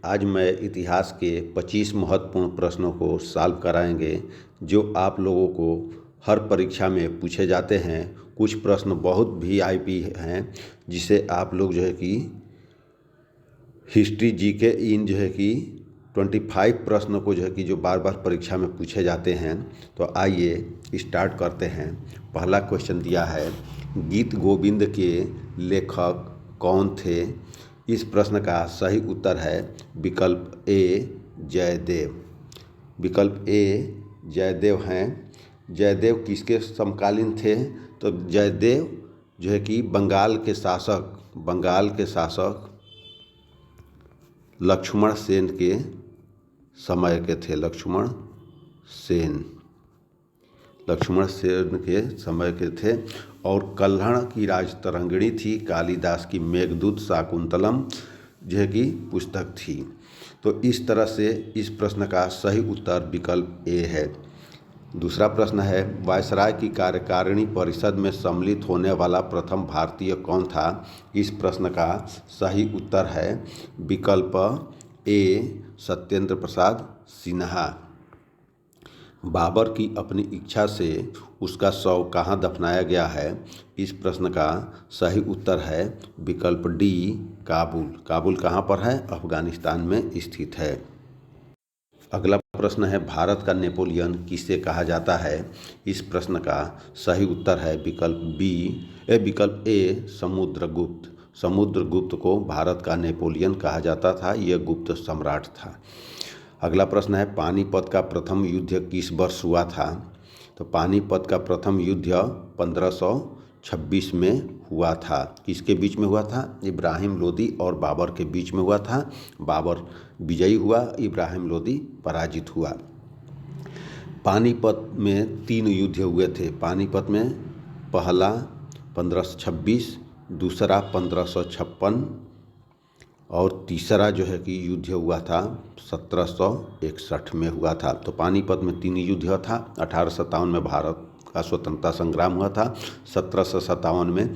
आज मैं इतिहास के 25 महत्वपूर्ण प्रश्नों को सॉल्व कराएंगे जो आप लोगों को हर परीक्षा में पूछे जाते हैं। कुछ प्रश्न बहुत वीआईपी हैं जिसे आप लोग जो है कि हिस्ट्री जीके इन जो है कि 25 प्रश्न को जो है कि जो बार बार परीक्षा में पूछे जाते हैं। तो आइए स्टार्ट करते हैं। पहला क्वेश्चन दिया है, गीत गोविंद के लेखक कौन थे? इस प्रश्न का सही उत्तर है विकल्प ए जयदेव। विकल्प ए जयदेव हैं। जयदेव किसके समकालीन थे? तो जयदेव जो है कि बंगाल के शासक लक्ष्मण सेन के समय के थे। लक्ष्मण सेन के समय के थे। और कल्हण की राजतरंगिणी थी। कालिदास की मेघदूत शाकुंतलम जो है कि पुस्तक थी। तो इस तरह से इस प्रश्न का सही उत्तर विकल्प ए है। दूसरा प्रश्न है, वायसराय की कार्यकारिणी परिषद में सम्मिलित होने वाला प्रथम भारतीय कौन था? इस प्रश्न का सही उत्तर है विकल्प ए सत्येंद्र प्रसाद सिन्हा। बाबर की अपनी इच्छा से उसका शव कहाँ दफनाया गया है? इस प्रश्न का सही उत्तर है विकल्प डी काबुल। काबुल कहाँ पर है? अफगानिस्तान में स्थित है। अगला प्रश्न है, भारत का नेपोलियन किसे कहा जाता है? इस प्रश्न का सही उत्तर है विकल्प ए समुद्रगुप्त। समुद्रगुप्त को भारत का नेपोलियन कहा जाता था। यह गुप्त सम्राट था। अगला प्रश्न है, पानीपत का प्रथम युद्ध किस वर्ष हुआ था? तो पानीपत का प्रथम युद्ध 1526 में हुआ था। किसके बीच में हुआ था? इब्राहिम लोदी और बाबर के बीच में हुआ था। बाबर विजयी हुआ, इब्राहिम लोदी पराजित हुआ। पानीपत में 3 युद्ध हुए थे। पानीपत में पहला 1526, दूसरा 1556 और तीसरा जो है कि युद्ध हुआ था 1761 में हुआ था। तो पानीपत में 3 युद्ध हुआ था। 1857 में भारत का स्वतंत्रता संग्राम हुआ था। 1757 में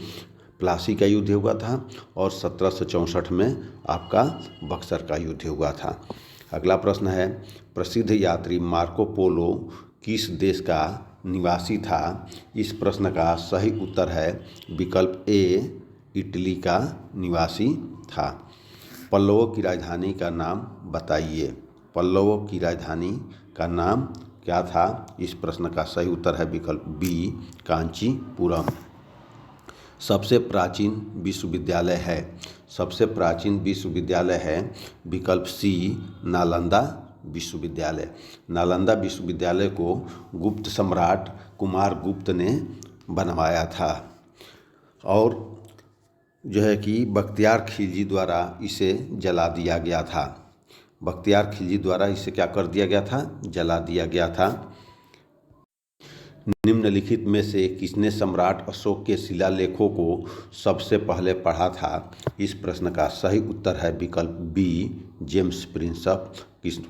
प्लासी का युद्ध हुआ था और 1764 में आपका बक्सर का युद्ध हुआ था। अगला प्रश्न है, प्रसिद्ध यात्री मार्को पोलो किस देश का निवासी था? इस प्रश्न का सही उत्तर है विकल्प ए इटली का निवासी था। पल्लवों की राजधानी का नाम बताइए। पल्लवों की राजधानी का नाम क्या था? इस प्रश्न का सही उत्तर है विकल्प बी कांचीपुरम। सबसे प्राचीन विश्वविद्यालय है। सबसे प्राचीन विश्वविद्यालय है विकल्प सी नालंदा विश्वविद्यालय। नालंदा विश्वविद्यालय को गुप्त सम्राट कुमार गुप्त ने बनवाया था और जो है कि बख्तियार खिलजी द्वारा इसे जला दिया गया था। बख्तियार खिलजी द्वारा इसे क्या कर दिया गया था? जला दिया गया था। निम्नलिखित में से किसने सम्राट अशोक के शिलालेखों को सबसे पहले पढ़ा था? इस प्रश्न का सही उत्तर है विकल्प बी जेम्स प्रिंसप।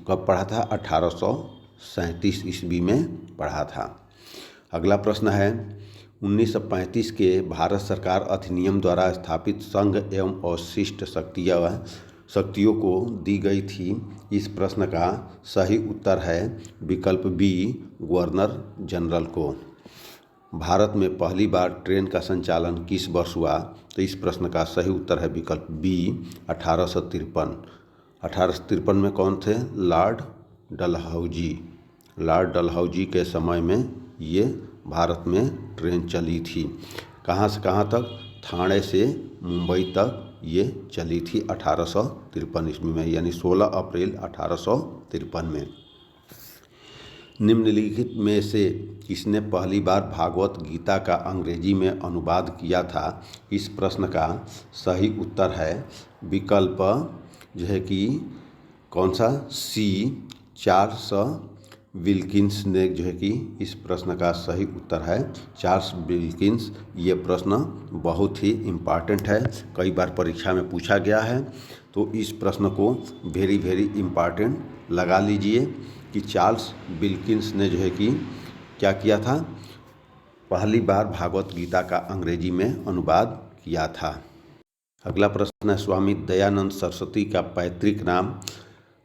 कब पढ़ा था? 1837 ईस्वी में पढ़ा था। अगला प्रश्न है, 1935 के भारत सरकार अधिनियम द्वारा स्थापित संघ एवं अवशिष्ट शक्तियों को दी गई थी। इस प्रश्न का सही उत्तर है विकल्प बी गवर्नर जनरल को। भारत में पहली बार ट्रेन का संचालन किस वर्ष हुआ? तो इस प्रश्न का सही उत्तर है विकल्प बी 1853। 1853 में कौन थे? लॉर्ड डलहौजी। लॉर्ड डलहौजी के समय में ये भारत में ट्रेन चली थी। कहाँ से कहाँ तक? ठाणे से मुंबई तक ये चली थी 1853 ईस्वी में, यानी 16 अप्रैल 1853 में। निम्नलिखित में से किसने पहली बार भागवत गीता का अंग्रेजी में अनुवाद किया था? इस प्रश्न का सही उत्तर है विकल्प जो है कि कौन सा? सी चार्ल्स विल्किंस ने जो है कि इस प्रश्न का सही उत्तर है चार्ल्स विल्किंस। ये प्रश्न बहुत ही इम्पॉर्टेंट है, कई बार परीक्षा में पूछा गया है। तो इस प्रश्न को वेरी इम्पॉर्टेंट लगा लीजिए कि चार्ल्स विल्किंस ने जो है कि क्या किया था? पहली बार भागवत गीता का अंग्रेजी में अनुवाद किया था। अगला प्रश्न है, स्वामी दयानंद सरस्वती का पैतृक नाम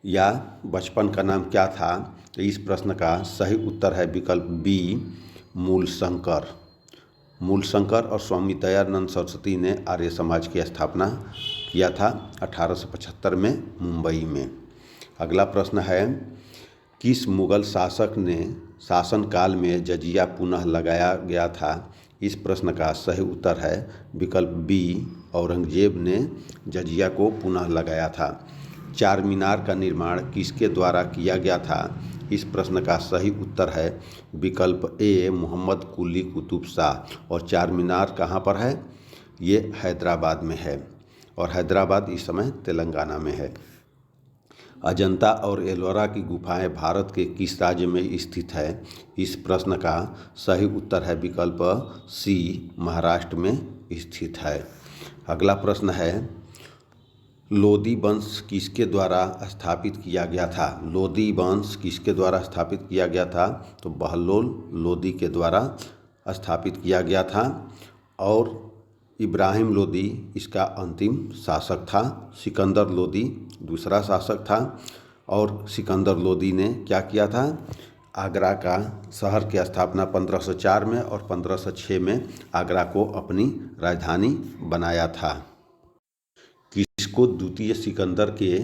या बचपन का नाम क्या था? तो इस प्रश्न का सही उत्तर है विकल्प बी, मूलशंकर। मूलशंकर और स्वामी दयानंद सरस्वती ने आर्य समाज की स्थापना किया था 1875 में मुंबई में। अगला प्रश्न है, किस मुगल शासक ने शासनकाल में जजिया पुनः लगाया गया था? इस प्रश्न का सही उत्तर है विकल्प बी, औरंगजेब ने जजिया को पुनः लगाया था। चार मीनार का निर्माण किसके द्वारा किया गया था? इस प्रश्न का सही उत्तर है विकल्प ए, मोहम्मद कुली कुतुब शाह। और चार मीनार कहाँ पर है? ये हैदराबाद में है, और हैदराबाद इस समय तेलंगाना में है। अजंता और एलोरा की गुफाएं भारत के किस राज्य में स्थित है? इस प्रश्न का सही उत्तर है विकल्प सी, महाराष्ट्र में स्थित है। अगला प्रश्न है, लोदी वंश किसके द्वारा स्थापित किया गया था? लोदी वंश किसके द्वारा स्थापित किया गया था? तो बहलोल लोदी के द्वारा स्थापित किया गया था, और इब्राहिम लोदी इसका अंतिम शासक था। सिकंदर लोदी दूसरा शासक था, और सिकंदर लोदी ने क्या किया था? आगरा का शहर की स्थापना 1504 में और 1506 में आगरा को अपनी राजधानी बनाया था। किसको द्वितीय सिकंदर के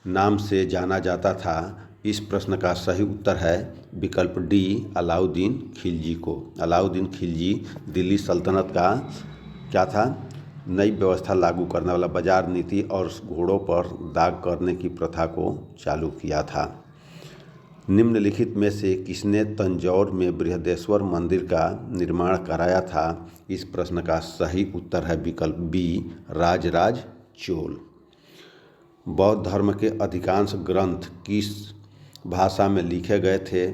नाम से जाना जाता था? इस प्रश्न का सही उत्तर है विकल्प डी, अलाउद्दीन खिलजी को। अलाउद्दीन खिलजी दिल्ली सल्तनत का क्या था? नई व्यवस्था लागू करने वाला, बाजार नीति और घोड़ों पर दाग करने की प्रथा को चालू किया था। निम्नलिखित में से किसने तंजौर में बृहदेश्वर मंदिर का निर्माण कराया था? इस प्रश्न का सही उत्तर है विकल्प बी, राजराज चोल। बौद्ध धर्म के अधिकांश ग्रंथ किस भाषा में लिखे गए थे?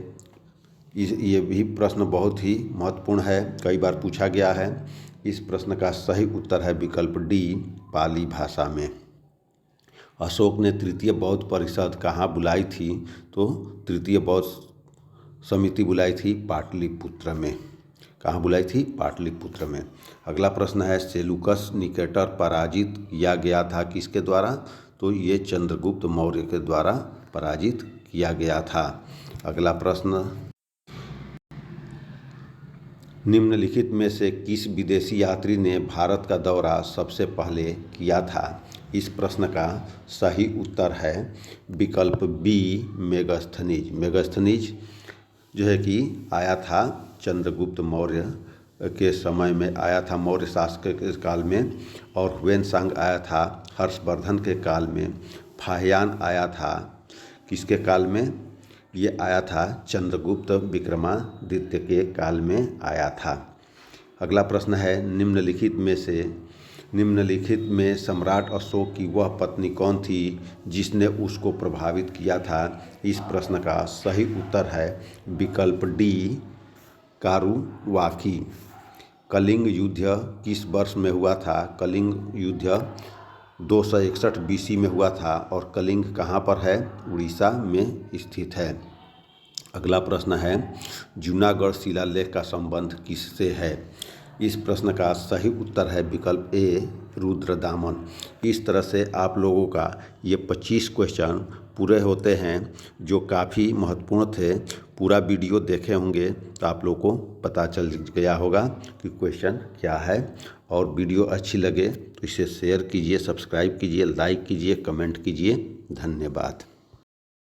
ये भी प्रश्न बहुत ही महत्वपूर्ण है, कई बार पूछा गया है। इस प्रश्न का सही उत्तर है विकल्प डी, पाली भाषा में। अशोक ने तृतीय बौद्ध परिषद कहाँ बुलाई थी? तो तृतीय बौद्ध समिति बुलाई थी पाटलिपुत्र में। कहाँ बुलाई थी? पाटलिपुत्र में। अगला प्रश्न है, सेलूकस निकेटर पराजित किया गया था किसके द्वारा? तो ये चंद्रगुप्त मौर्य के द्वारा पराजित किया गया था। अगला प्रश्न, निम्नलिखित में से किस विदेशी यात्री ने भारत का दौरा सबसे पहले किया था? इस प्रश्न का सही उत्तर है विकल्प बी, मेगास्थनीज। मेगास्थनीज जो है कि आया था चंद्रगुप्त मौर्य के समय में, आया था मौर्य शासक के काल में, और ह्वेनसांग आया था हर्षवर्धन के काल में। फाहियान आया था किसके काल में? ये आया था चंद्रगुप्त विक्रमादित्य के काल में आया था। अगला प्रश्न है, निम्नलिखित में सम्राट अशोक की वह पत्नी कौन थी जिसने उसको प्रभावित किया था? इस प्रश्न का सही उत्तर है विकल्प डी, कारुवाकी। कलिंग युद्ध किस वर्ष में हुआ था? कलिंग युद्ध 261 BC में हुआ था, और कलिंग कहाँ पर है? उड़ीसा में स्थित है। अगला प्रश्न है, जूनागढ़ शिलालेख का संबंध किससे है? इस प्रश्न का सही उत्तर है विकल्प ए, रुद्रदामन। इस तरह से आप लोगों का ये 25 क्वेश्चन पूरे होते हैं जो काफ़ी महत्वपूर्ण थे। पूरा वीडियो देखे होंगे तो आप लोगों को पता चल गया होगा कि क्वेश्चन क्या है। और वीडियो अच्छी लगे तो इसे शेयर कीजिए, सब्सक्राइब कीजिए, लाइक कीजिए, कमेंट कीजिए। धन्यवाद।